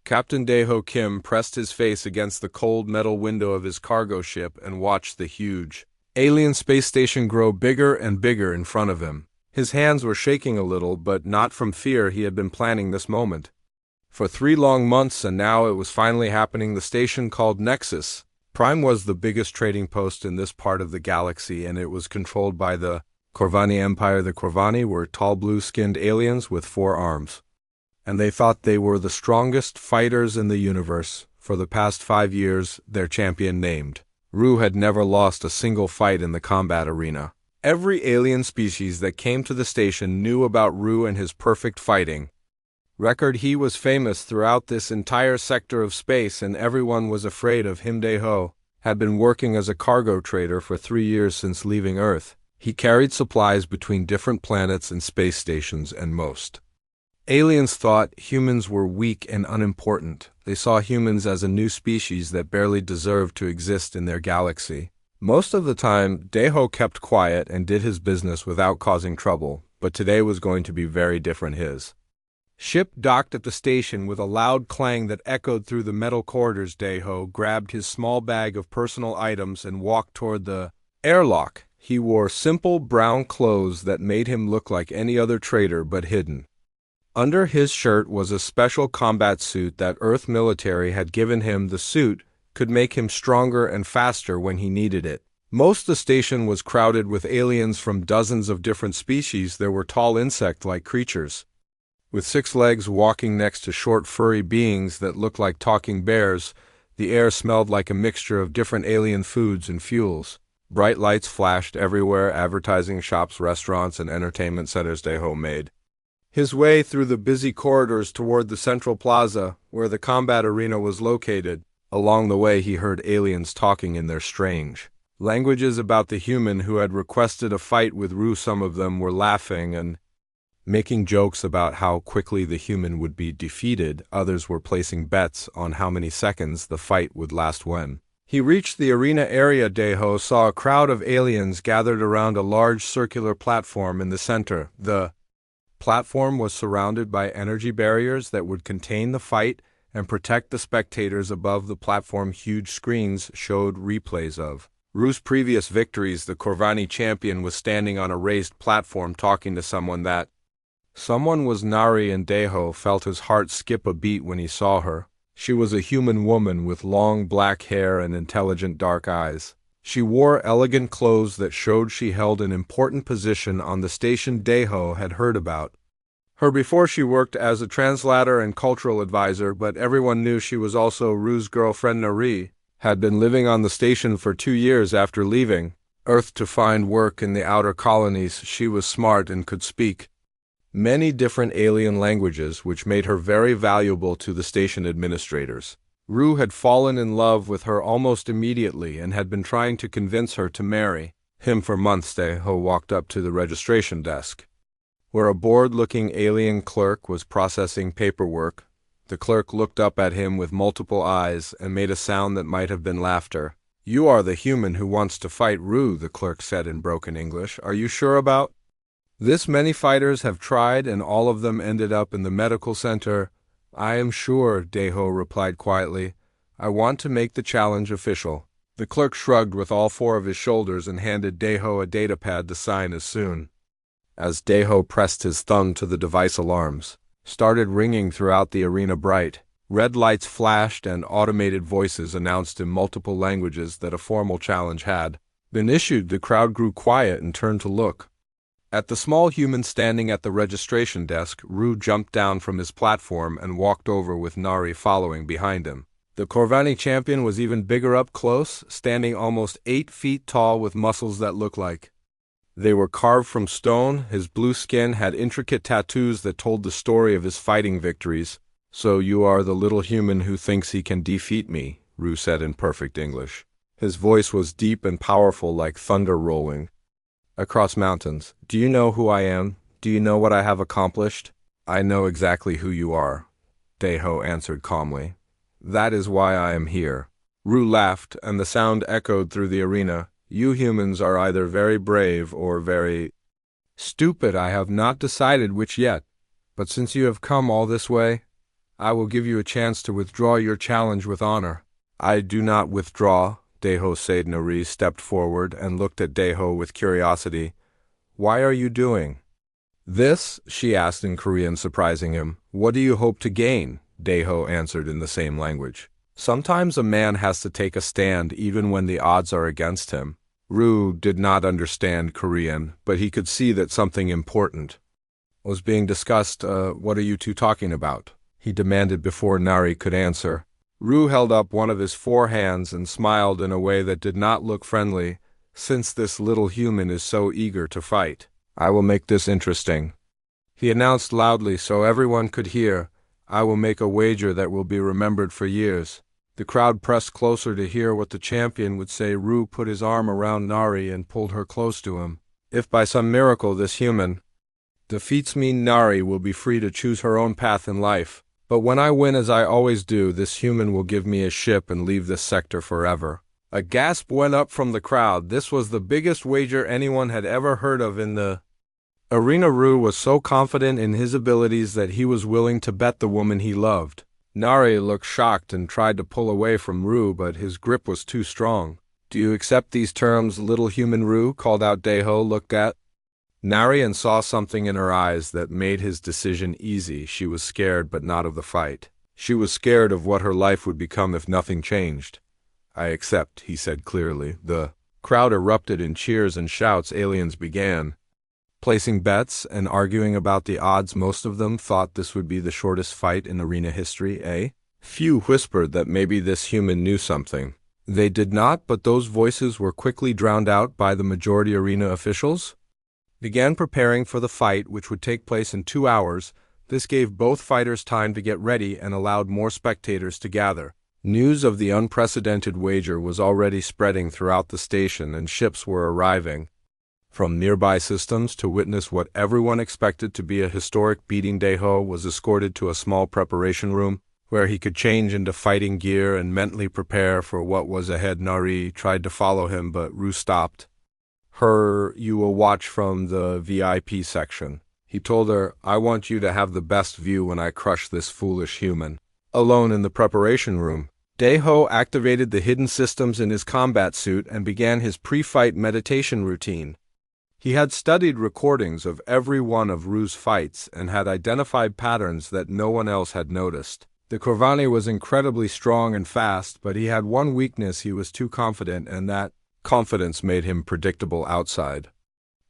Captain Daeho Kim pressed his face against the cold metal window of his cargo ship and watched the huge alien space station grow bigger and bigger in front of him. His hands were shaking a little, but not from fear. He had been planning this moment for 3 long months, and now it was finally happening. The station, called Nexus Prime, was the biggest trading post in this part of the galaxy, and it was controlled by the Corvani Empire. The Corvani were tall blue-skinned aliens with 4 arms, and they thought they were the strongest fighters in the universe. For the past 5 years, their champion, named Ru, had never lost a single fight in the combat arena. Every alien species that came to the station knew about Ru and his perfect fighting record. He was famous throughout this entire sector of space, and everyone was afraid of him. Daeho had been working as a cargo trader for 3 years since leaving Earth. He carried supplies between different planets and space stations, and most aliens thought humans were weak and unimportant. They saw humans as a new species that barely deserved to exist in their galaxy. Most of the time, Daeho kept quiet and did his business without causing trouble, but today was going to be very different. His ship docked at the station with a loud clang that echoed through the metal corridors. Daeho grabbed his small bag of personal items and walked toward the airlock. He wore simple brown clothes that made him look like any other trader, but hidden under his shirt was a special combat suit that Earth military had given him. The suit could make him stronger and faster when he needed it. Most of the station was crowded with aliens from dozens of different species. There were tall insect-like creatures with 6 legs walking next to short furry beings that looked like talking bears. The air smelled like a mixture of different alien foods and fuels. Bright lights flashed everywhere, advertising shops, restaurants, and entertainment centers. Daeho made his way through the busy corridors toward the central plaza, where the combat arena was located. Along the way, he heard aliens talking in their strange languages about the human who had requested a fight with Ru. Some of them were laughing and making jokes about how quickly the human would be defeated. Others were placing bets on how many seconds the fight would last. When he reached the arena area, Daeho saw a crowd of aliens gathered around a large circular platform in the center. The platform was surrounded by energy barriers that would contain the fight and protect the spectators. Above the platform, huge screens showed replays of Ru's previous victories. The Corvani champion was standing on a raised platform talking to someone. That someone was Nari, and Daeho felt his heart skip a beat when he saw her. She was a human woman with long black hair and intelligent dark eyes. She wore elegant clothes that showed she held an important position on the station. Daeho had heard about her before. She worked as a translator and cultural advisor, but everyone knew she was also Ru's girlfriend. Nari had been living on the station for 2 years after leaving Earth to find work in the outer colonies. She was smart and could speak many different alien languages, which made her very valuable to the station administrators. Ru had fallen in love with her almost immediately and had been trying to convince her to marry him for months. Daeho walked up to the registration desk, where a bored-looking alien clerk was processing paperwork. The clerk looked up at him with multiple eyes and made a sound that might have been laughter. "You are the human who wants to fight Ru," the clerk said in broken English. "Are you sure about this? Many fighters have tried, and all of them ended up in the medical center." "I am sure," Daeho replied quietly. "I want to make the challenge official." The clerk shrugged with all 4 of his shoulders and handed Daeho a datapad to sign. As soon as Daeho pressed his thumb to the device, alarms started ringing throughout the arena. Bright red lights flashed and automated voices announced in multiple languages that a formal challenge had been issued. The crowd grew quiet and turned to look at the small human standing at the registration desk. Ru jumped down from his platform and walked over, with Nari following behind him. The Corvani champion was even bigger up close, standing almost 8 feet tall with muscles that looked like they were carved from stone. His blue skin had intricate tattoos that told the story of his fighting victories. "So you are the little human who thinks he can defeat me," Ru said in perfect English. His voice was deep and powerful, like thunder rolling across mountains. "Do you know who I am? Do you know what I have accomplished?" "I know exactly who you are," Daeho answered calmly. "That is why I am here." Ru laughed, and the sound echoed through the arena. "You humans are either very brave or very stupid. I have not decided which yet. But since you have come all this way, I will give you a chance to withdraw your challenge with honor. I do not withdraw. Deho Said Nari stepped forward and looked at Deho with curiosity. Why are you doing this? She asked in Korean, surprising him. What do you hope to gain? Deho answered in the same language. Sometimes a man has to take a stand even when the odds are against him. Ru did not understand Korean, but he could see that something important was being discussed. What are you two talking about? He demanded before Nari could answer. Ru held up one of his 4 hands and smiled in a way that did not look friendly, since this little human is so eager to fight. I will make this interesting. He announced loudly so everyone could hear. I will make a wager that will be remembered for years. The crowd pressed closer to hear what the champion would say. Ru put his arm around Nari and pulled her close to him. If by some miracle this human defeats me, Nari will be free to choose her own path in life. But when I win, as I always do, this human will give me a ship and leave this sector forever. A gasp went up from the crowd. This was the biggest wager anyone had ever heard of in the arena. Ru was so confident in his abilities that he was willing to bet the woman he loved. Nari looked shocked and tried to pull away from Ru, but his grip was too strong. Do you accept these terms, little human? Ru called out. Deho looked at Nari and saw something in her eyes that made his decision easy. She was scared, but not of the fight. She was scared of what her life would become if nothing changed. I accept, he said clearly. The crowd erupted in cheers and shouts. Aliens began placing bets and arguing about the odds. Most of them thought this would be the shortest fight in arena history. Few whispered that maybe this human knew something. They did not, but those voices were quickly drowned out by the majority. Arena officials began preparing for the fight, which would take place in 2 hours. This gave both fighters time to get ready and allowed more spectators to gather. News of the unprecedented wager was already spreading throughout the station, and ships were arriving from nearby systems to witness what everyone expected to be a historic beating. Deho was escorted to a small preparation room where he could change into fighting gear and mentally prepare for what was ahead. Nari tried to follow him, but Ru stopped her. You will watch from the VIP section. He told her, I want you to have the best view when I crush this foolish human. Alone in the preparation room, Deho activated the hidden systems in his combat suit and began his pre-fight meditation routine. He had studied recordings of every one of Ru's fights and had identified patterns that no one else had noticed. The Corvani was incredibly strong and fast, but he had one weakness: he was too confident, and that confidence made him predictable outside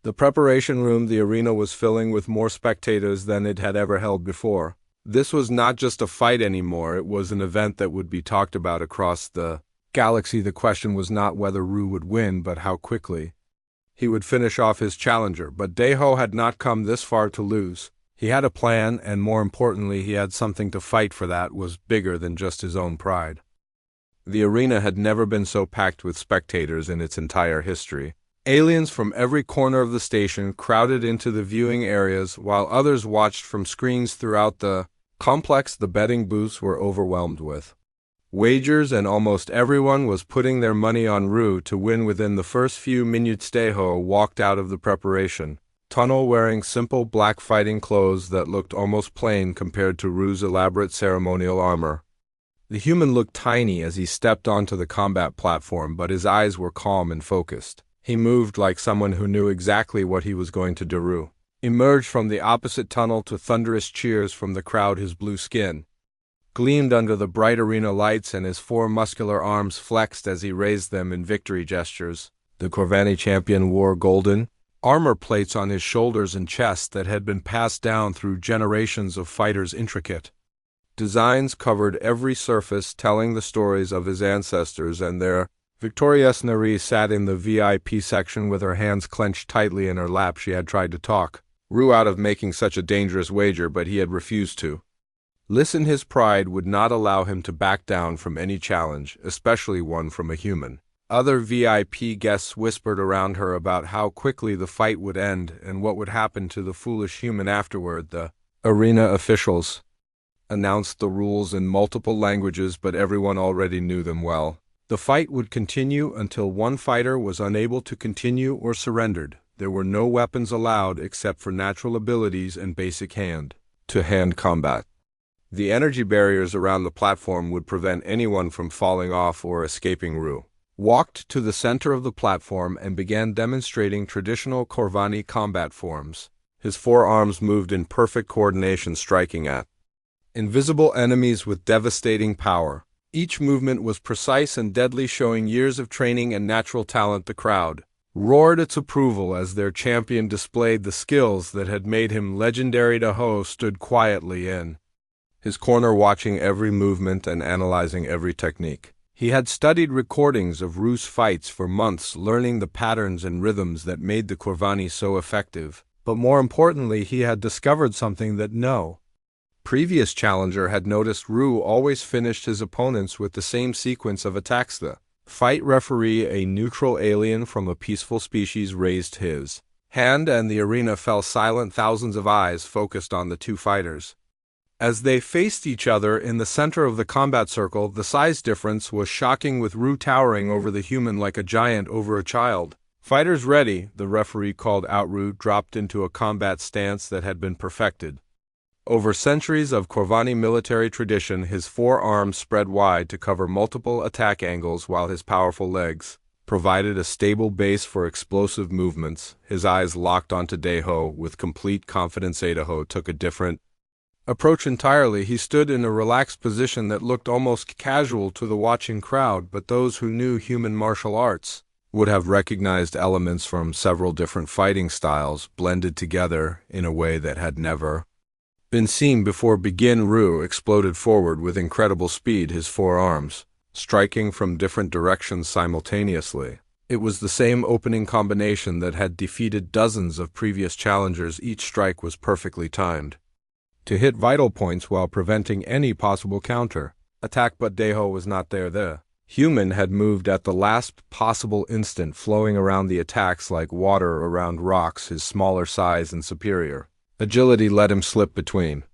the preparation room. The arena was filling with more spectators than it had ever held before. This was not just a fight anymore, it was an event that would be talked about across the galaxy. The question was not whether Ru would win, but how quickly he would finish off his challenger. But Deho had not come this far to lose. He had a plan, and more importantly, he had something to fight for that was bigger than just his own pride. The arena had never been so packed with spectators in its entire history. Aliens from every corner of the station crowded into the viewing areas, while others watched from screens throughout the complex. The betting booths were overwhelmed with wagers, and almost everyone was putting their money on Ru to win. Within the first few minutes, Deho walked out of the preparation tunnel wearing simple black fighting clothes that looked almost plain compared to Ru's elaborate ceremonial armor. The human looked tiny as he stepped onto the combat platform, but his eyes were calm and focused. He moved like someone who knew exactly what he was going to do. Ru emerged from the opposite tunnel to thunderous cheers from the crowd. His blue skin gleamed under the bright arena lights, and his 4 muscular arms flexed as he raised them in victory gestures. The Corvani champion wore golden armor plates on his shoulders and chest that had been passed down through generations of fighters. Intricate designs covered every surface, telling the stories of his ancestors and their victorious. Nari sat in the VIP section with her hands clenched tightly in her lap. She had tried to talk Ru out of making such a dangerous wager, but he had refused to listen. His pride would not allow him to back down from any challenge, especially one from a human. Other VIP guests whispered around her about how quickly the fight would end and what would happen to the foolish human afterward. The arena officials announced the rules in multiple languages, but everyone already knew them well. The fight would continue until one fighter was unable to continue or surrendered. There were no weapons allowed except for natural abilities and basic hand-to-hand combat. The energy barriers around the platform would prevent anyone from falling off or escaping. Ru walked to the center of the platform and began demonstrating traditional Corvani combat forms. His forearms moved in perfect coordination, striking at invisible enemies with devastating power. Each movement was precise and deadly, showing years of training and natural talent. The crowd roared its approval as their champion displayed the skills that had made him legendary. Deho stood quietly in his corner, watching every movement and analyzing every technique. He had studied recordings of Ru's fights for months, learning the patterns and rhythms that made the Corvani so effective. But more importantly, he had discovered something that no previous challenger had noticed. Ru always finished his opponents with the same sequence of attacks. The fight referee, a neutral alien from a peaceful species, raised his hand and the arena fell silent. Thousands of eyes focused on the two fighters as they faced each other in the center of the combat circle. The size difference was shocking, with Ru towering over the human like a giant over a child. "Fighters ready," the referee called out. Ru dropped into a combat stance that had been perfected over centuries of Corvani military tradition. His forearms spread wide to cover multiple attack angles, while his powerful legs provided a stable base for explosive movements. His eyes locked onto Deho with complete confidence. Deho took a different approach entirely. He stood in a relaxed position that looked almost casual to the watching crowd, but those who knew human martial arts would have recognized elements from several different fighting styles blended together in a way that had never been seen before. Ru exploded forward with incredible speed, his forearms striking from different directions simultaneously. It was the same opening combination that had defeated dozens of previous challengers. Each strike was perfectly timed to hit vital points while preventing any possible counter attack, but Deho was not there. The human had moved at the last possible instant, flowing around the attacks like water around rocks. His smaller size and superior agility let him slip between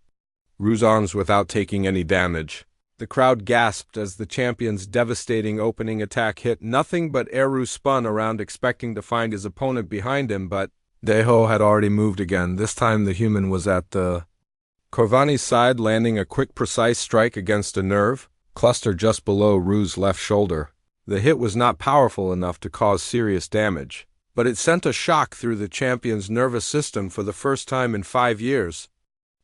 Ru's arms without taking any damage. The crowd gasped as the champion's devastating opening attack hit nothing but air. Ru spun around, expecting to find his opponent behind him, but Deho had already moved again. This time the human was at the Corvani's side, landing a quick, precise strike against a nerve cluster just below Ru's left shoulder. The hit was not powerful enough to cause serious damage, but it sent a shock through the champion's nervous system. For the first time in 5 years,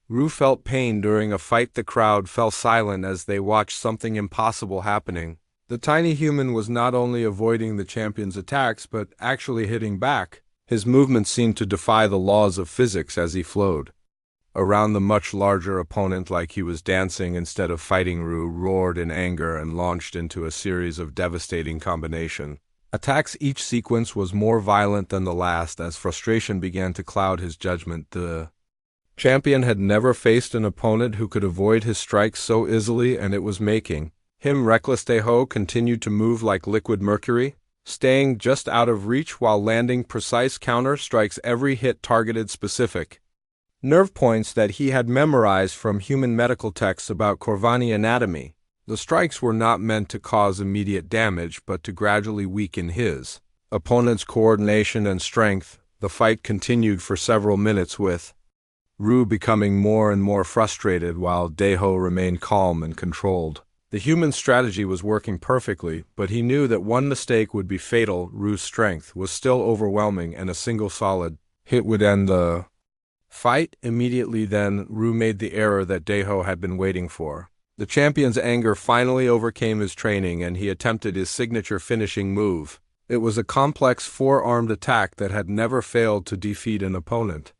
Ru felt pain during a fight. The crowd fell silent as they watched something impossible happening. The tiny human was not only avoiding the champion's attacks, but actually hitting back. His movements seemed to defy the laws of physics as he flowed around the much larger opponent like he was dancing instead of fighting. Ru roared in anger and launched into a series of devastating combination attacks. Each sequence was more violent than the last as frustration began to cloud his judgment. The champion had never faced an opponent who could avoid his strikes so easily, and it was making him reckless. Deho continued to move like liquid mercury, staying just out of reach while landing precise counter strikes. Every hit targeted specific nerve points that he had memorized from human medical texts about Corvani anatomy. The strikes were not meant to cause immediate damage, but to gradually weaken his opponent's coordination and strength. The fight continued for several minutes, with Ru becoming more and more frustrated while Deho remained calm and controlled. The human strategy was working perfectly, but he knew that one mistake would be fatal. Ru's strength was still overwhelming, and a single solid hit would end the fight. Immediately then, Ru made the error that Deho had been waiting for. The champion's anger finally overcame his training, and he attempted his signature finishing move. It was a complex four-armed attack that had never failed to defeat an opponent.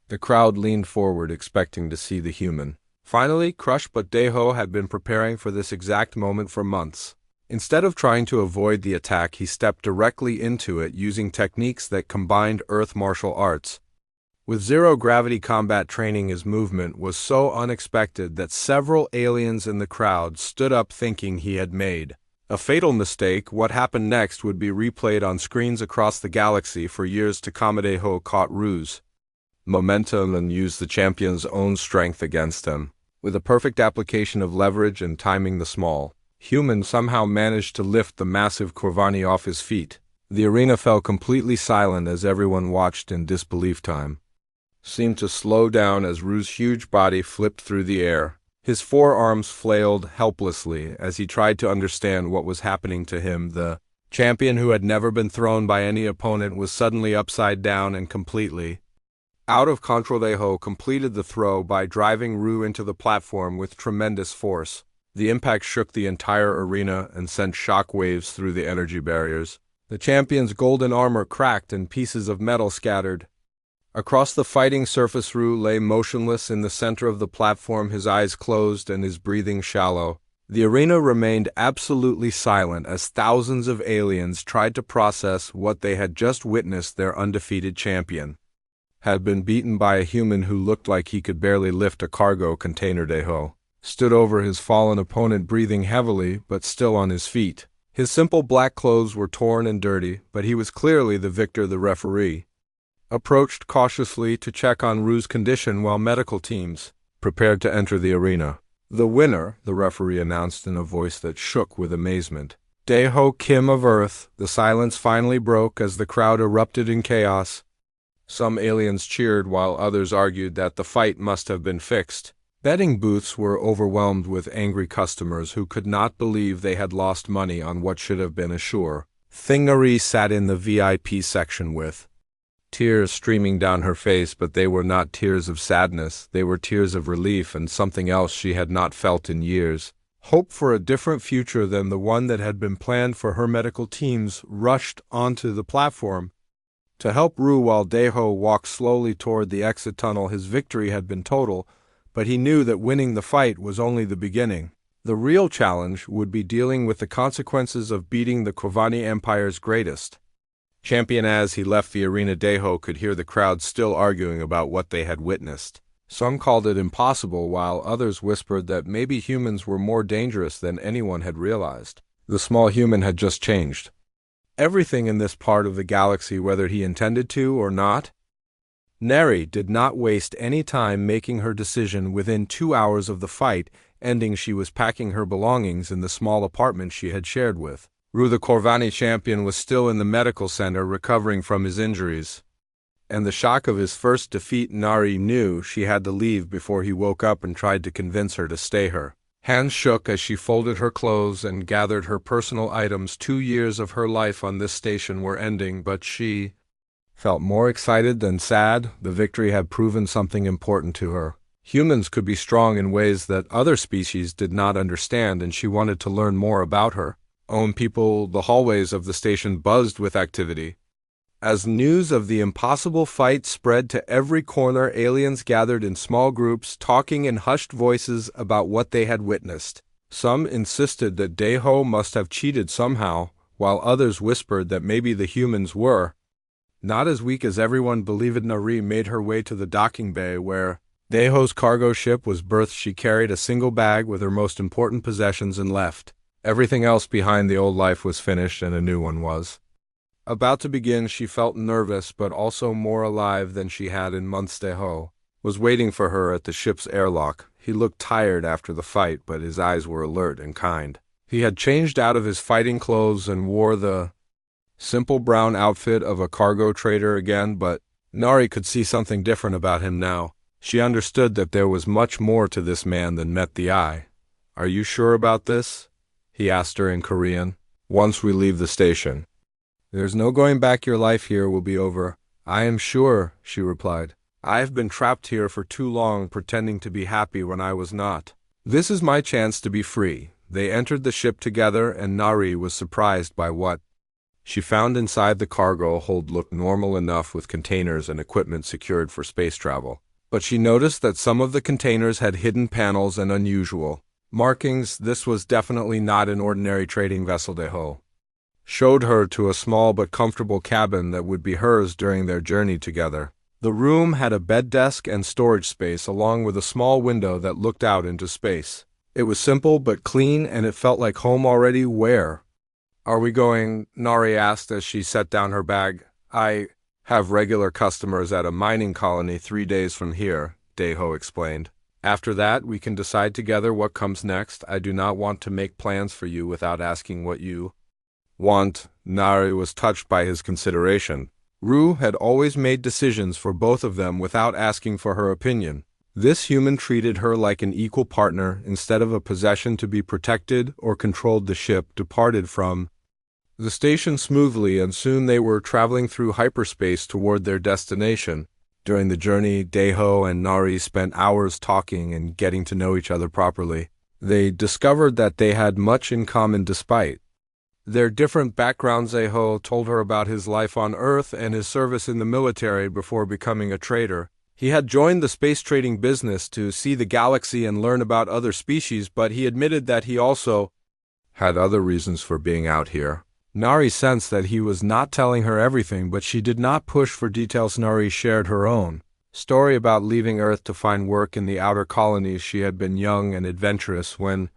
The crowd leaned forward, expecting to see the human finally crushed, but Deho had been preparing for this exact moment for months. Instead of trying to avoid the attack, he stepped directly into it, using techniques that combined earth martial arts with zero-gravity combat training. His movement was so unexpected that several aliens in the crowd stood up, thinking he had made a fatal mistake. What happened next would be replayed on screens across the galaxy for years to come. Deho caught Ru's momentum and used the champion's own strength against him. With a perfect application of leverage and timing, the small human somehow managed to lift the massive Corvani off his feet. The arena fell completely silent as everyone watched in disbelief. Time seemed to slow down as Ru's huge body flipped through the air, His forearms flailed helplessly as he tried to understand what was happening to him. The champion who had never been thrown by any opponent was suddenly upside down and completely out of control. Deho completed the throw by driving Ru into the platform with tremendous force. The impact shook the entire arena and sent shock waves through the energy barriers. The champion's golden armor cracked and pieces of metal scattered. Across the fighting surface, Ru lay motionless in the center of the platform, his eyes closed and his breathing shallow. The arena remained absolutely silent as thousands of aliens tried to process what they had just witnessed. Their undefeated champion had been beaten by a human who looked like he could barely lift a cargo container. Deho stood over his fallen opponent, breathing heavily but still on his feet. His simple black clothes were torn and dirty, but he was clearly the victor. The referee approached cautiously to check on Ru's condition while medical teams prepared to enter the arena. The winner, the referee announced in a voice that shook with amazement. Deho Kim of Earth. The silence finally broke as the crowd erupted in chaos. Some aliens cheered while others argued that the fight must have been fixed. Betting booths were overwhelmed with angry customers who could not believe they had lost money on what should have been a sure thing. Marie sat in the VIP section with tears streaming down her face, but they were not tears of sadness. They were tears of relief and something else she had not felt in years. Hope for a different future than the one that had been planned for her. Medical teams rushed onto the platform to help Ru while Deho walked slowly toward the exit tunnel. His victory had been total, but he knew that winning the fight was only the beginning. The real challenge would be dealing with the consequences of beating the Kovani Empire's greatest champion. As he left the arena, Deho could hear the crowd still arguing about what they had witnessed. Some called it impossible, while others whispered that maybe humans were more dangerous than anyone had realized. The small human had just changed everything in this part of the galaxy, whether he intended to or not. Neri did not waste any time making her decision. Within 2 hours of the fight ending, she was packing her belongings in the small apartment she had shared with Ru. The Corvani champion was still in the medical center recovering from his injuries, and the shock of his first defeat. Nari knew she had to leave before he woke up and tried to convince her to stay. Her hands shook as she folded her clothes and gathered her personal items. 2 years of her life on this station were ending, but she felt more excited than sad. The victory had proven something important to her. Humans could be strong in ways that other species did not understand, and she wanted to learn more about her own people. The hallways of the station buzzed with activity. As news of the impossible fight spread to every corner, aliens gathered in small groups, talking in hushed voices about what they had witnessed. Some insisted that Deho must have cheated somehow, while others whispered that maybe the humans were not as weak as everyone believed. Nari made her way to the docking bay where Deho's cargo ship was berthed. She carried a single bag with her most important possessions and left everything else behind. The old life was finished and a new one was about to begin. She felt nervous but also more alive than she had in months. Deho was waiting for her at the ship's airlock. He looked tired after the fight, but his eyes were alert and kind. He had changed out of his fighting clothes and wore the simple brown outfit of a cargo trader again, but Nari could see something different about him now. She understood that there was much more to this man than met the eye. "Are you sure about this?" he asked her in Korean. "Once we leave the station, there's no going back. Your life here will be over." "I am sure," she replied. "I have been trapped here for too long, pretending to be happy when I was not. This is my chance to be free." They entered the ship together, and Nari was surprised by what she found inside. The cargo hold looked normal enough, with containers and equipment secured for space travel. But she noticed that some of the containers had hidden panels and unusual markings. This was definitely not an ordinary trading vessel. Deho showed her to a small but comfortable cabin that would be hers during their journey together. The room had a bed, desk, and storage space, along with a small window that looked out into space. It was simple but clean, and it felt like home already. "Where are we going?" Nari asked as she set down her bag. "I have regular customers at a mining colony 3 days from here," Deho explained. "After that, we can decide together what comes next. I do not want to make plans for you without asking what you want." Nari was touched by his consideration. Ru had always made decisions for both of them without asking for her opinion. This human treated her like an equal partner instead of a possession to be protected or controlled. The ship departed from the station smoothly, and soon they were traveling through hyperspace toward their destination. During the journey, Deho and Nari spent hours talking and getting to know each other properly. They discovered that they had much in common despite their different backgrounds. Deho told her about his life on Earth and his service in the military before becoming a trader. He had joined the space trading business to see the galaxy and learn about other species, but he admitted that he also had other reasons for being out here. Nari sensed that he was not telling her everything, but she did not push for details. Nari shared her own story about leaving Earth to find work in the outer colonies. She had been young and adventurous when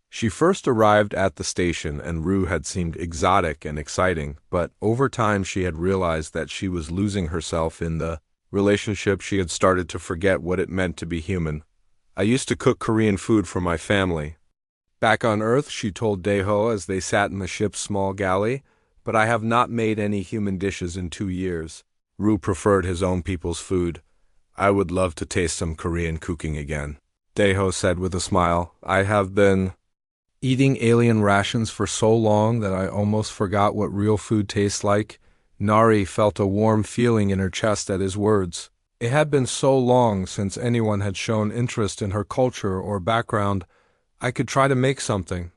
she first arrived at the station, and Rue had seemed exotic and exciting, but over time she had realized that she was losing herself in the relationship. She had started to forget what it meant to be human. I used to cook Korean food for my family back on Earth, she told Deho as they sat in the ship's small galley, but I have not made any human dishes in 2 years. Rue preferred his own people's food. I would love to taste some Korean cooking again, Deho said with a smile. I have been eating alien rations for so long that I almost forgot what real food tastes like. Nari felt a warm feeling in her chest at his words. It had been so long since anyone had shown interest in her culture or background. I could try to make something.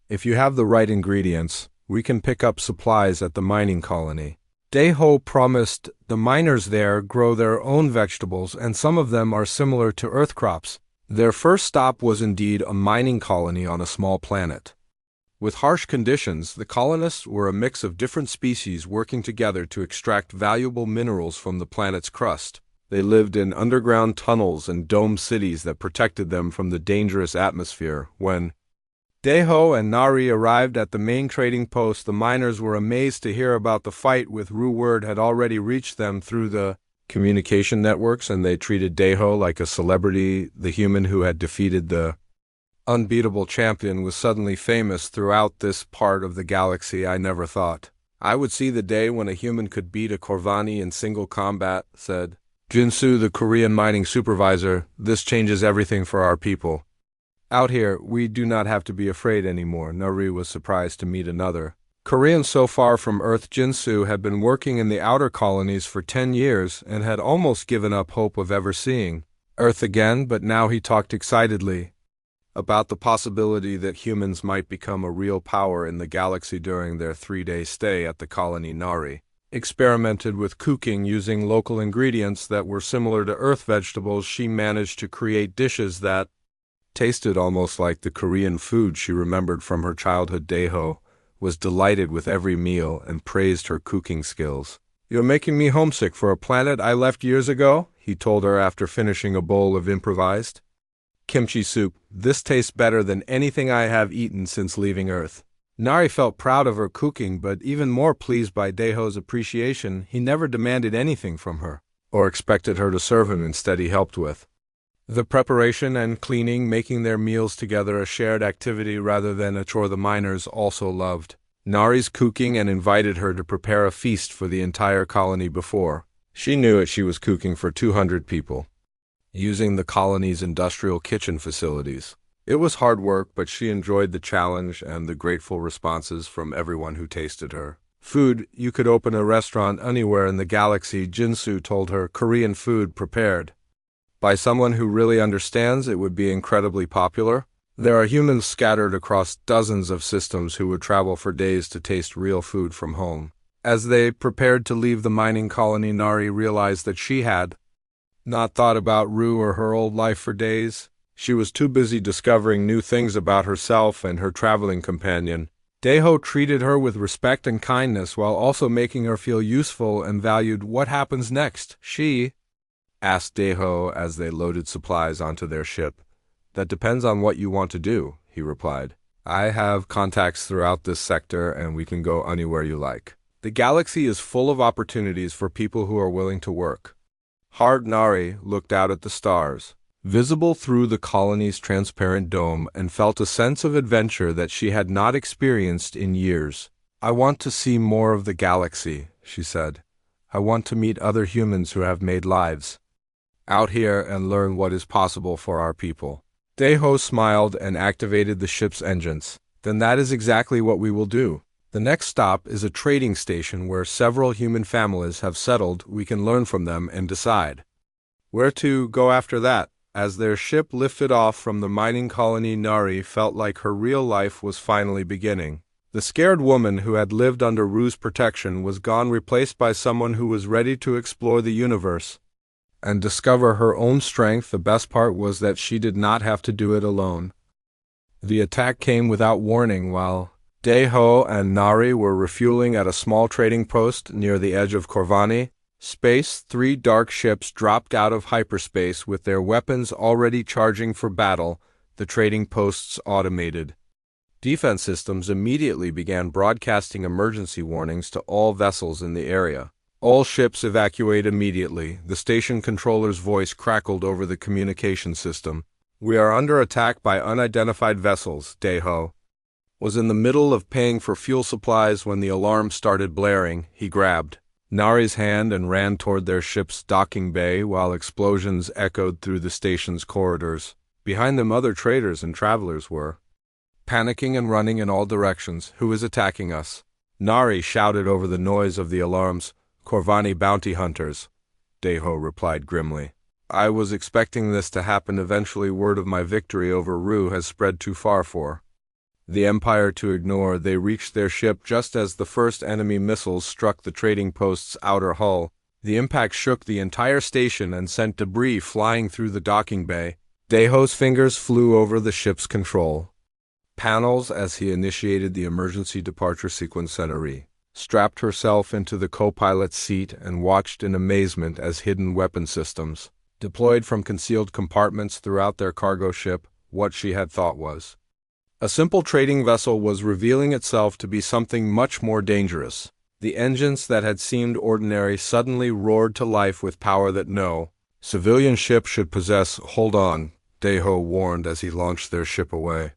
If you have the right ingredients, we can pick up supplies at the mining colony. Deho promised. The miners there grow their own vegetables, and some of them are similar to Earth crops. Their first stop was indeed a mining colony on a small planet. With harsh conditions, the colonists were a mix of different species working together to extract valuable minerals from the planet's crust. They lived in underground tunnels and domed cities that protected them from the dangerous atmosphere. When Deho and Nari arrived at the main trading post, the miners were amazed to hear about the fight with Rue. Word had already reached them through the communication networks, and they treated Deho like a celebrity. The human who had defeated the unbeatable champion was suddenly famous throughout this part of the galaxy. I never thought I would see the day when a human could beat a Corvani in single combat, said Jinsu, the Korean mining supervisor. This changes everything for our people. Out here, we do not have to be afraid anymore. Nari was surprised to meet another Korean so far from Earth. Jinsu had been working in the outer colonies for 10 years and had almost given up hope of ever seeing Earth again, but now he talked excitedly about the possibility that humans might become a real power in the galaxy. During their 3-day stay at the colony, Nari experimented with cooking using local ingredients that were similar to Earth vegetables. She managed to create dishes that tasted almost like the Korean food she remembered from her childhood. Deho was delighted with every meal and praised her cooking skills. You're making me homesick for a planet I left years ago, he told her after finishing a bowl of improvised kimchi soup. This tastes better than anything I have eaten since leaving Earth. Nari felt proud of her cooking, but even more pleased by Deho's appreciation. He never demanded anything from her or expected her to serve him. Instead, he helped with the preparation and cleaning, making their meals together a shared activity rather than a chore. The miners also loved Nari's cooking and invited her to prepare a feast for the entire colony. Before she knew it, she was cooking for 200 people, using the colony's industrial kitchen facilities. It was hard work, but she enjoyed the challenge and the grateful responses from everyone who tasted her food. You could open a restaurant anywhere in the galaxy, Jinsu told her. Korean food prepared by someone who really understands it would be incredibly popular. There are humans scattered across dozens of systems who would travel for days to taste real food from home. As they prepared to leave the mining colony, Nari realized that she had not thought about Rue or her old life for days. She was too busy discovering new things about herself and her traveling companion. Deho treated her with respect and kindness while also making her feel useful and valued. What happens next? She asked Deho as they loaded supplies onto their ship. That depends on what you want to do, he replied. I have contacts throughout this sector and we can go anywhere you like. The galaxy is full of opportunities for people who are willing to work hard. Nari looked out at the stars, visible through the colony's transparent dome, and felt a sense of adventure that she had not experienced in years. I want to see more of the galaxy, she said. I want to meet other humans who have made lives out here and learn what is possible for our people. Daeho smiled and activated the ship's engines. Then that is exactly what we will do. The next stop is a trading station where several human families have settled. We can learn from them and decide where to go after that. As their ship lifted off from the mining colony, Nari felt like her real life was finally beginning. The scared woman who had lived under Rue's protection was gone, replaced by someone who was ready to explore the universe and discover her own strength. The best part was that she did not have to do it alone. The attack came without warning. While Daeho and Nari were refueling at a small trading post near the edge of Corvani space, 3 dark ships dropped out of hyperspace with their weapons already charging for battle. The trading post's automated defense systems immediately began broadcasting emergency warnings to all vessels in the area. All ships evacuate immediately. The station controller's voice crackled over the communication system. We are under attack by unidentified vessels. Daeho was in the middle of paying for fuel supplies when the alarm started blaring. He grabbed Nari's hand and ran toward their ship's docking bay while explosions echoed through the station's corridors. Behind them, other traders and travelers were panicking and running in all directions. Who is attacking us? Nari shouted over the noise of the alarms. Corvani bounty hunters, Daeho replied grimly. I was expecting this to happen eventually. Word of my victory over Rue has spread too far for the Empire to ignore. They reached their ship just as the first enemy missiles struck the trading post's outer hull. The impact shook the entire station and sent debris flying through the docking bay. Daeho's fingers flew over the ship's control panels as he initiated the emergency departure sequence. Nari strapped herself into the co-pilot's seat and watched in amazement as hidden weapon systems deployed from concealed compartments throughout their cargo ship. What she had thought was a simple trading vessel was revealing itself to be something much more dangerous. The engines that had seemed ordinary suddenly roared to life with power that no civilian ship should possess. Hold on, Daeho warned as he launched their ship away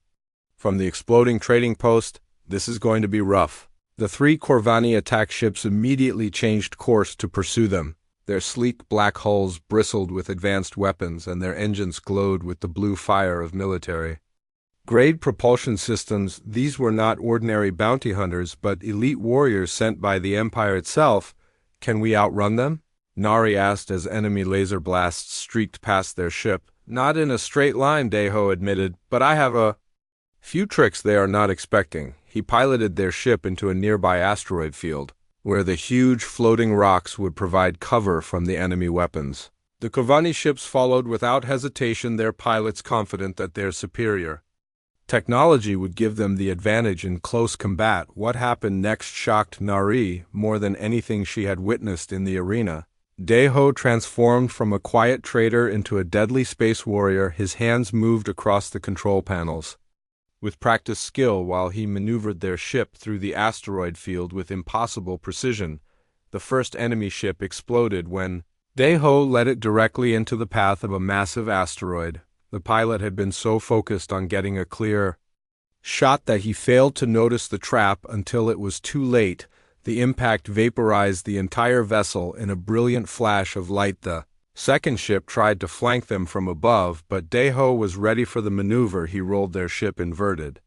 from the exploding trading post. This is going to be rough. The 3 Corvani attack ships immediately changed course to pursue them. Their sleek black hulls bristled with advanced weapons and their engines glowed with the blue fire of military-grade propulsion systems. These were not ordinary bounty hunters, but elite warriors sent by the Empire itself. Can we outrun them? Nari asked as enemy laser blasts streaked past their ship. Not in a straight line, Daeho admitted, but I have a few tricks they are not expecting. He piloted their ship into a nearby asteroid field, where the huge floating rocks would provide cover from the enemy weapons. The Corvani ships followed without hesitation, their pilots confident that their superior technology would give them the advantage in close combat. What happened next shocked Nari more than anything she had witnessed in the arena. Daeho transformed from a quiet trader into a deadly space warrior. His hands moved across the control panels with practiced skill while he maneuvered their ship through the asteroid field with impossible precision. The first enemy ship exploded when Daeho led it directly into the path of a massive asteroid. The pilot had been so focused on getting a clear shot that he failed to notice the trap until it was too late. The impact vaporized the entire vessel in a brilliant flash of light. The second ship tried to flank them from above, but Daeho was ready for the maneuver. He rolled their ship inverted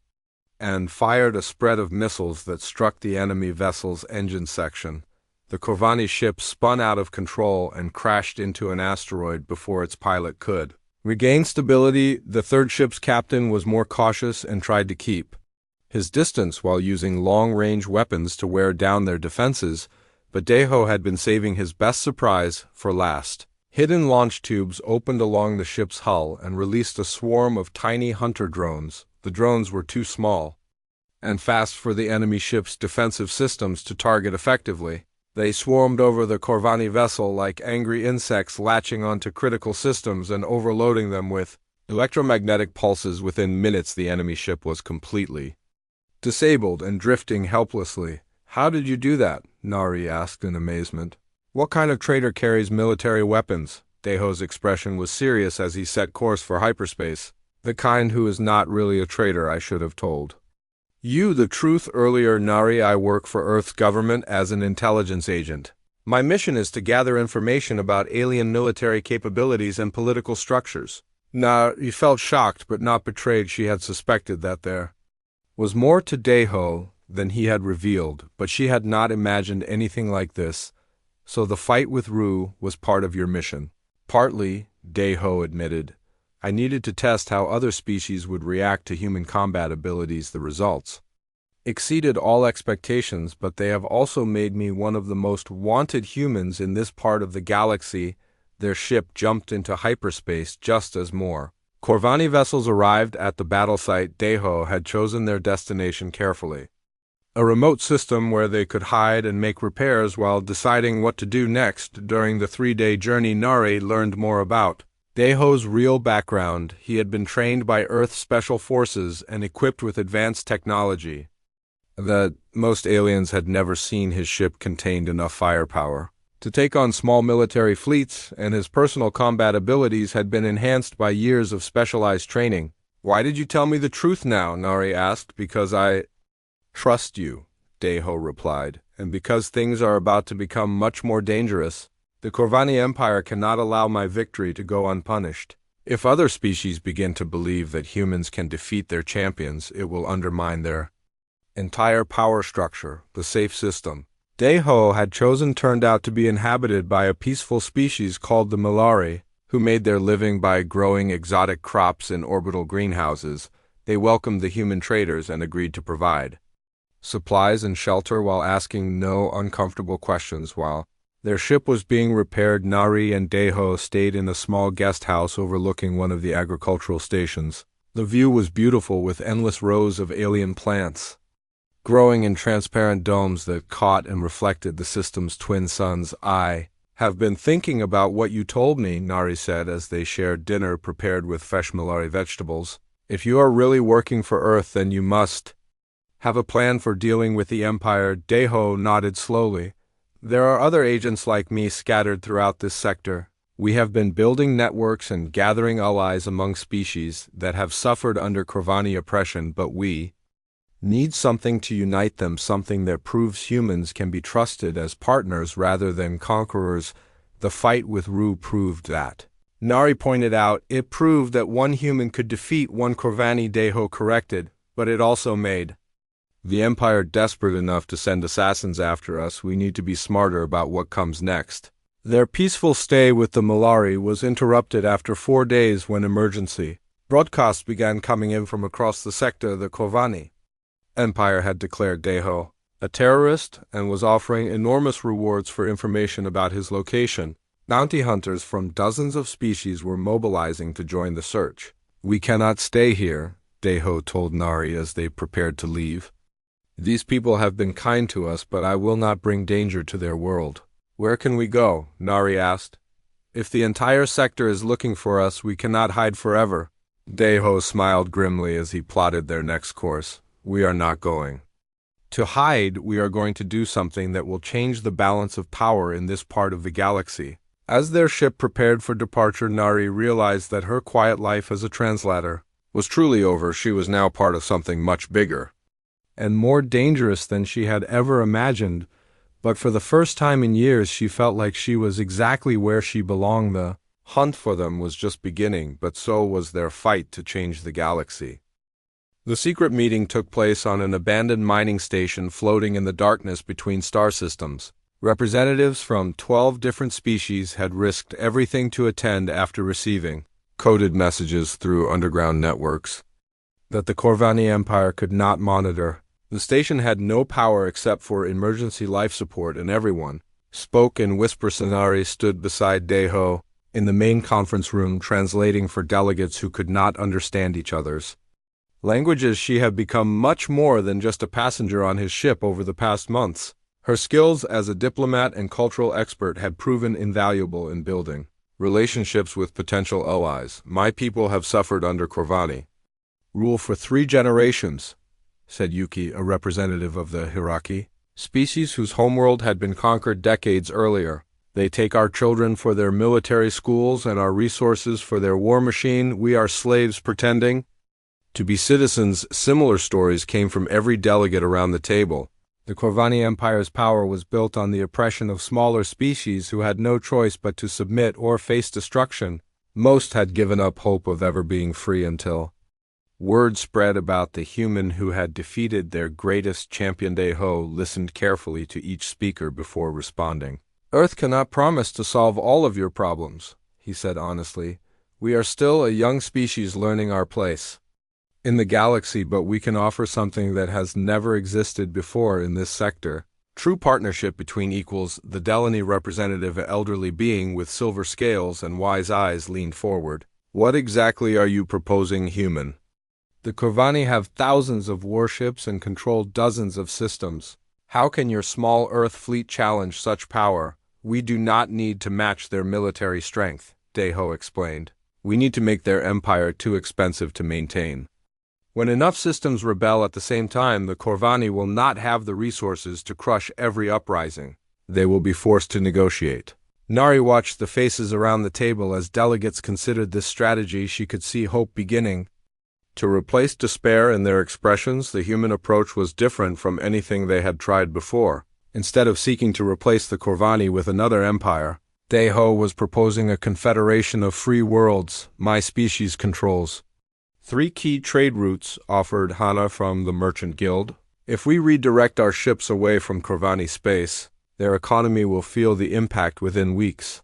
and fired a spread of missiles that struck the enemy vessel's engine section. The Corvani ship spun out of control and crashed into an asteroid before its pilot could regain stability. The third ship's captain was more cautious and tried to keep his distance while using long-range weapons to wear down their defenses, but Daeho had been saving his best surprise for last. Hidden launch tubes opened along the ship's hull and released a swarm of tiny hunter drones. The drones were too small and fast for the enemy ship's defensive systems to target effectively. They swarmed over the Corvani vessel like angry insects, latching onto critical systems and overloading them with electromagnetic pulses. Within minutes, the enemy ship was completely disabled and drifting helplessly. How did you do that? Nari asked in amazement. What kind of trader carries military weapons? Daeho's expression was serious as he set course for hyperspace. The kind who is not really a trader, I should have told you the truth earlier, Nari. I work for Earth's government as an intelligence agent. My mission is to gather information about alien military capabilities and political structures. Nari felt shocked but not betrayed. She had suspected that there was more to Daeho than he had revealed, but she had not imagined anything like this. So the fight with Ru was part of your mission. Partly, Daeho admitted. I needed to test how other species would react to human combat abilities. The results exceeded all expectations, but they have also made me one of the most wanted humans in this part of the galaxy. Their ship jumped into hyperspace just as more Corvani vessels arrived at the battle site. Daeho had chosen their destination carefully. A remote system where they could hide and make repairs while deciding what to do next. During the 3-day journey, Nari learned more about Daeho's real background. He had been trained by Earth Special Forces and equipped with advanced technology that most aliens had never seen. His ship contained enough firepower to take on small military fleets, and his personal combat abilities had been enhanced by years of specialized training. Why did you tell me the truth now? Nari asked. Because I trust you, Daeho replied, and because things are about to become much more dangerous. The Corvani Empire cannot allow my victory to go unpunished. If other species begin to believe that humans can defeat their champions, it will undermine their entire power structure. The safe system Daeho had chosen turned out to be inhabited by a peaceful species called the Milari, who made their living by growing exotic crops in orbital greenhouses. They welcomed the human traders and agreed to provide supplies and shelter while asking no uncomfortable questions. While their ship was being repaired, Nari and Daeho stayed in a small guest house overlooking one of the agricultural stations. The view was beautiful, with endless rows of alien plants growing in transparent domes that caught and reflected the system's twin suns. I have been thinking about what you told me, Nari said as they shared dinner prepared with fresh Milari vegetables. If you are really working for Earth, then you must have a plan for dealing with the Empire. Daeho nodded slowly. There are other agents like me scattered throughout this sector. We have been building networks and gathering allies among species that have suffered under Corvani oppression, but we need something to unite them, something that proves humans can be trusted as partners rather than conquerors. The fight with Ru proved that. Nari pointed out, it proved that one human could defeat one Corvani. Daeho corrected, but it also made the Empire desperate enough to send assassins after us. We need to be smarter about what comes next. Their peaceful stay with the Milari was interrupted after 4 days when emergency broadcasts began coming in from across the sector. The Corvani Empire had declared Daeho a terrorist and was offering enormous rewards for information about his location. Bounty hunters from dozens of species were mobilizing to join the search. We cannot stay here, Daeho told Nari as they prepared to leave. These people have been kind to us, but I will not bring danger to their world. Where can we go? Nari asked. If the entire sector is looking for us, we cannot hide forever. Daeho smiled grimly as he plotted their next course. We are not going to hide. We are going to do something that will change the balance of power in this part of the galaxy. As their ship prepared for departure, Nari realized that her quiet life as a translator was truly over. She was now part of something much bigger and more dangerous than she had ever imagined. But for the first time in years, she felt like she was exactly where she belonged. The hunt for them was just beginning, but so was their fight to change the galaxy. The secret meeting took place on an abandoned mining station floating in the darkness between star systems. Representatives from 12 different species had risked everything to attend after receiving coded messages through underground networks that the Corvani Empire could not monitor. The station had no power except for emergency life support, and everyone spoke in whispers. Nari stood beside Daeho in the main conference room, translating for delegates who could not understand each other's languages. She had become much more than just a passenger on his ship over the past months. Her skills as a diplomat and cultural expert had proven invaluable in building relationships with potential allies. My people have suffered under Corvani rule for 3 generations, said Yuki, a representative of the Hiraki species whose homeworld had been conquered decades earlier. They take our children for their military schools and our resources for their war machine. We are slaves pretending to be citizens. Similar stories came from every delegate around the table. The Corvani Empire's power was built on the oppression of smaller species who had no choice but to submit or face destruction. Most had given up hope of ever being free until word spread about the human who had defeated their greatest champion. Deho listened carefully to each speaker before responding. Earth cannot promise to solve all of your problems, he said honestly. We are still a young species learning our place in the galaxy, but we can offer something that has never existed before in this sector. True partnership between equals. The Delany representative, an elderly being with silver scales and wise eyes, leaned forward. What exactly are you proposing, human? The Corvani have thousands of warships and control dozens of systems. How can your small Earth fleet challenge such power? We do not need to match their military strength, Deho explained. We need to make their empire too expensive to maintain. When enough systems rebel at the same time, the Corvani will not have the resources to crush every uprising. They will be forced to negotiate. Nari watched the faces around the table as delegates considered this strategy. She could see hope beginning to replace despair in their expressions. The human approach was different from anything they had tried before. Instead of seeking to replace the Corvani with another empire, Deho was proposing a confederation of free worlds my species controls. 3 key trade routes offered Hana from the Merchant Guild. If we redirect our ships away from Corvani space, their economy will feel the impact within weeks.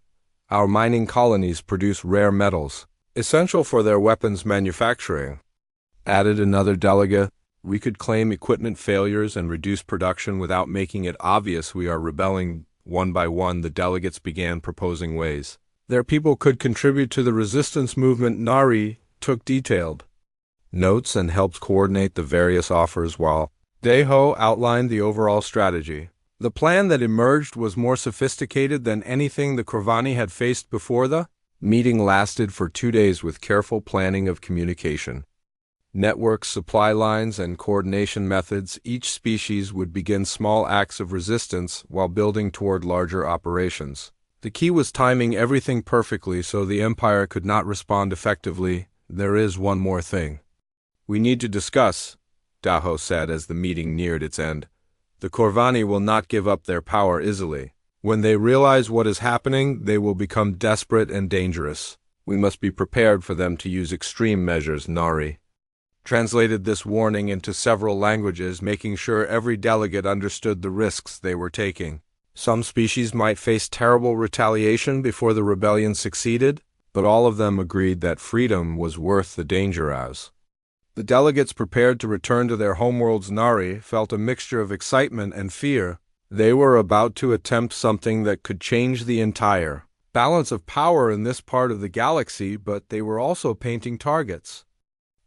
Our mining colonies produce rare metals, essential for their weapons manufacturing. Added another delegate, we could claim equipment failures and reduce production without making it obvious we are rebelling. One by one, the delegates began proposing ways their people could contribute to the resistance movement. Nari took detailed notes and helped coordinate the various offers while Deho outlined the overall strategy. The plan that emerged was more sophisticated than anything the Corvani had faced before. The meeting lasted for 2 days with careful planning of communication, networks, supply lines, and coordination methods. Each species would begin small acts of resistance while building toward larger operations. The key was timing everything perfectly so the Empire could not respond effectively. There is one more thing we need to discuss, Deho said as the meeting neared its end. The Corvani will not give up their power easily. When they realize what is happening, they will become desperate and dangerous. We must be prepared for them to use extreme measures. Nari translated this warning into several languages, making sure every delegate understood the risks they were taking. Some species might face terrible retaliation before the rebellion succeeded, but all of them agreed that freedom was worth the danger. As the delegates prepared to return to their homeworlds, Nari felt a mixture of excitement and fear. They were about to attempt something that could change the entire balance of power in this part of the galaxy, but they were also painting targets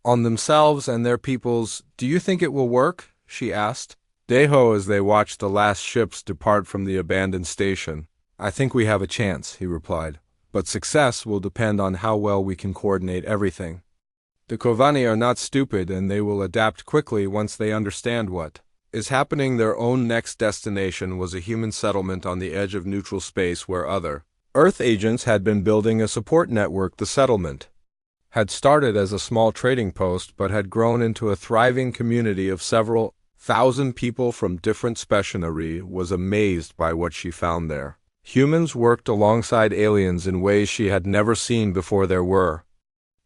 on themselves and their peoples. Do you think it will work? She asked Deho as they watched the last ships depart from the abandoned station. I think we have a chance, he replied, but success will depend on how well we can coordinate everything. The Corvani are not stupid, and they will adapt quickly once they understand what is happening. Their own next destination was a human settlement on the edge of neutral space where other Earth agents had been building a support network. The settlement had started as a small trading post but had grown into a thriving community of several thousand people from different species. Nari was amazed by what she found there. Humans worked alongside aliens in ways she had never seen before. There were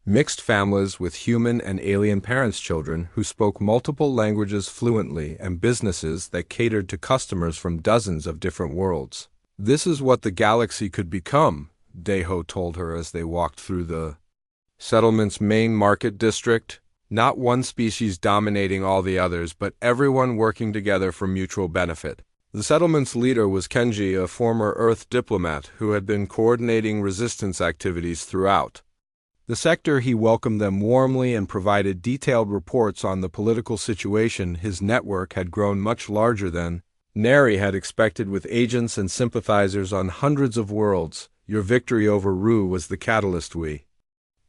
mixed families with human and alien parents, children who spoke multiple languages fluently, and businesses that catered to customers from dozens of different worlds. This is what the galaxy could become, Deho told her as they walked through the settlement's main market district. Not one species dominating all the others, but everyone working together for mutual benefit. The settlement's leader was Kenji, a former Earth diplomat who had been coordinating resistance activities throughout the sector. He welcomed them warmly and provided detailed reports on the political situation. His network had grown much larger than Nari had expected, with agents and sympathizers on hundreds of worlds. Your victory over Ru was the catalyst we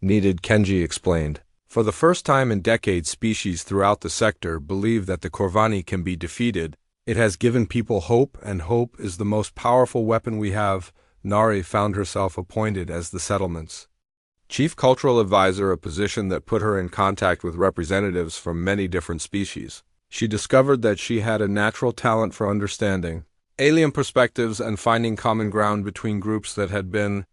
needed, Kenji explained. For the first time in decades, species throughout the sector believe that the Corvani can be defeated. It has given people hope, and hope is the most powerful weapon we have. Nari found herself appointed as the settlement's Chief Cultural Advisor, a position that put her in contact with representatives from many different species. She discovered that she had a natural talent for understanding alien perspectives and finding common ground between groups that had been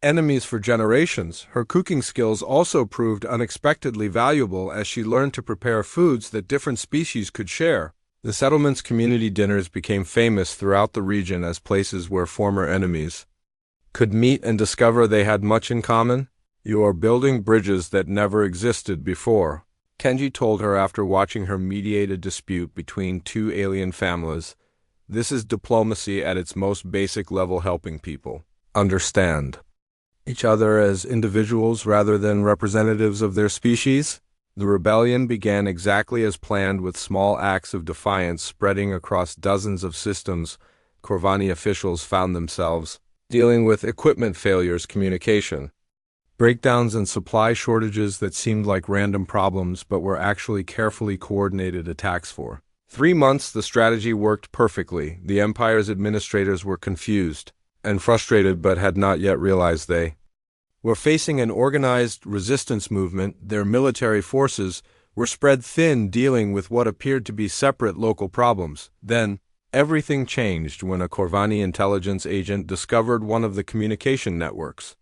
enemies for generations. Her cooking skills also proved unexpectedly valuable as she learned to prepare foods that different species could share. The settlement's community dinners became famous throughout the region as places where former enemies could meet and discover they had much in common. "You are building bridges that never existed before," Kenji told her after watching her mediate a dispute between two alien families. "This is diplomacy at its most basic level, helping people understand each other as individuals rather than representatives of their species." The rebellion began exactly as planned, with small acts of defiance spreading across dozens of systems. Corvani officials found themselves dealing with equipment failures, communication breakdowns, and supply shortages that seemed like random problems but were actually carefully coordinated attacks. For 3 months, the strategy worked perfectly. The Empire's administrators were confused and frustrated but had not yet realized they were facing an organized resistance movement. Their military forces were spread thin, dealing with what appeared to be separate local problems. Then, everything changed when a Corvani intelligence agent discovered one of the communication networks.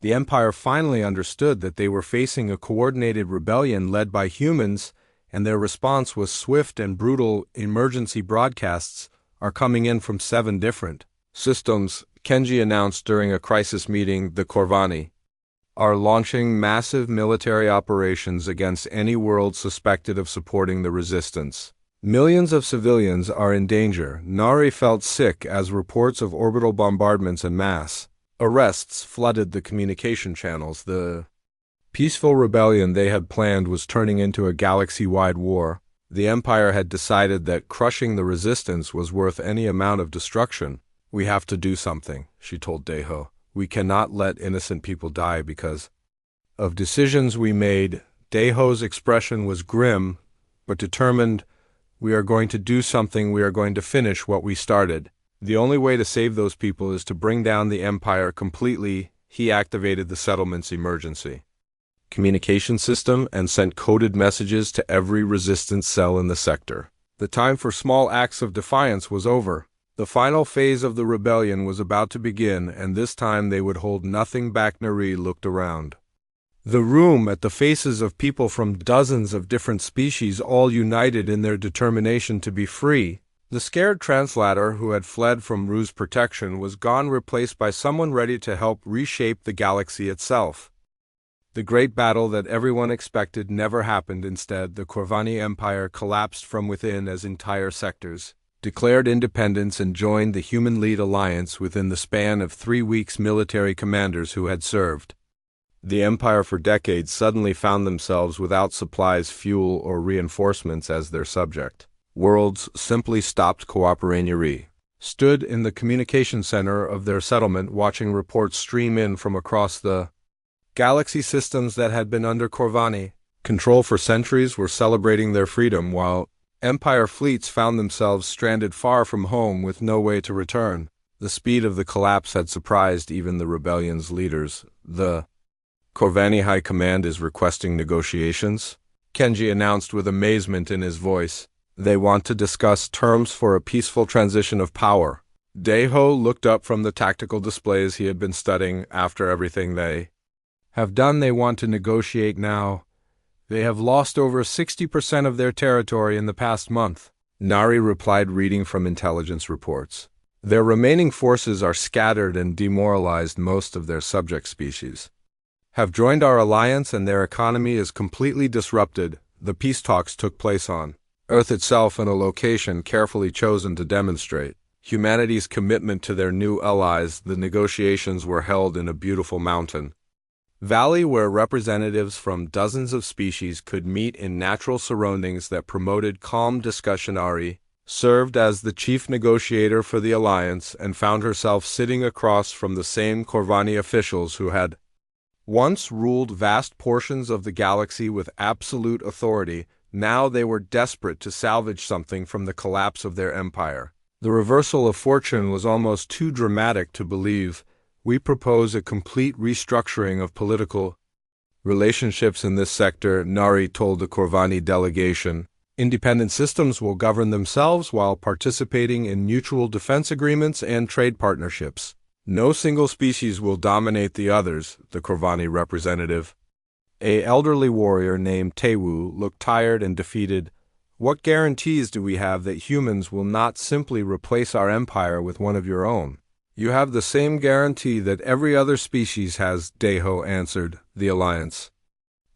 The Empire finally understood that they were facing a coordinated rebellion led by humans, and their response was swift and brutal. "Emergency broadcasts are coming in from 7 different systems," Kenji announced during a crisis meeting. "The Corvani are launching massive military operations against any world suspected of supporting the resistance. Millions of civilians are in danger." Nari felt sick as reports of orbital bombardments and mass arrests flooded the communication channels. The peaceful rebellion they had planned was turning into a galaxy-wide war. The Empire had decided that crushing the resistance was worth any amount of destruction. "We have to do something," she told Deho. "We cannot let innocent people die because of decisions we made." Deho's expression was grim, but determined. "We are going to do something. We are going to finish what we started. The only way to save those people is to bring down the Empire completely." He activated the settlement's emergency communication system and sent coded messages to every resistance cell in the sector. The time for small acts of defiance was over. The final phase of the rebellion was about to begin, and this time they would hold nothing back. Nari looked around the room at the faces of people from dozens of different species, all united in their determination to be free. The scared translator who had fled from Ru's protection was gone, replaced by someone ready to help reshape the galaxy itself. The great battle that everyone expected never happened. Instead, the Corvani Empire collapsed from within as entire sectors declared independence and joined the Human Lead Alliance within the span of 3 weeks. Military commanders who had served the Empire for decades suddenly found themselves without supplies, fuel, or reinforcements as their subject worlds simply stopped cooperating. Nari stood in the communication center of their settlement, watching reports stream in from across the galaxy. Systems that had been under Corvani control for centuries were celebrating their freedom, while Empire fleets found themselves stranded far from home with no way to return. The speed of the collapse had surprised even the rebellion's leaders. "The Corvani High Command is requesting negotiations," Kenji announced with amazement in his voice. "They want to discuss terms for a peaceful transition of power." Deho looked up from the tactical displays he had been studying. "After everything they have done, they want to negotiate now. They have lost over 60% of their territory in the past month," Nari replied, reading from intelligence reports. "Their remaining forces are scattered and demoralized. Most of their subject species have joined our alliance and their economy is completely disrupted." The peace talks took place on Earth itself, in a location carefully chosen to demonstrate humanity's commitment to their new allies. The negotiations were held in a beautiful mountain valley where representatives from dozens of species could meet in natural surroundings that promoted calm discussion. Ari served as the chief negotiator for the alliance and found herself sitting across from the same Corvani officials who had once ruled vast portions of the galaxy with absolute authority. Now they were desperate to salvage something from the collapse of their empire. The reversal of fortune was almost too dramatic to believe. "We propose a complete restructuring of political relationships in this sector," Nari told the Corvani delegation. Independent systems will govern themselves while participating in mutual defense agreements and trade partnerships. No single species will dominate the others, the Corvani representative, an elderly warrior named Tewu, looked tired and defeated. What guarantees do we have that humans will not simply replace our empire with one of your own? You have the same guarantee that every other species has, Deho answered, the Alliance.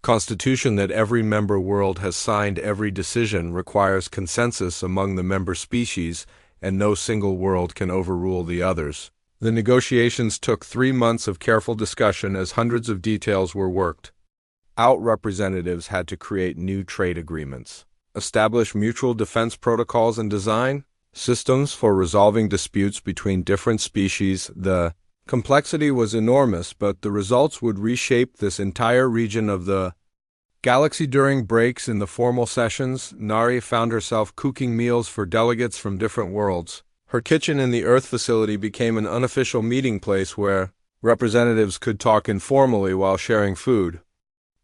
Constitution that every member world has signed. Every decision requires consensus among the member species, and no single world can overrule the others. The negotiations took 3 months of careful discussion as hundreds of details were worked out. Representatives had to create new trade agreements, establish mutual defense protocols, and design systems for resolving disputes between different species. The complexity was enormous, but the results would reshape this entire region of the galaxy. During breaks in the formal sessions, Nari found herself cooking meals for delegates from different worlds. Her kitchen in the Earth facility became an unofficial meeting place where representatives could talk informally while sharing food.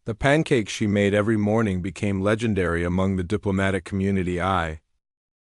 The pancakes she made every morning became legendary among the diplomatic community.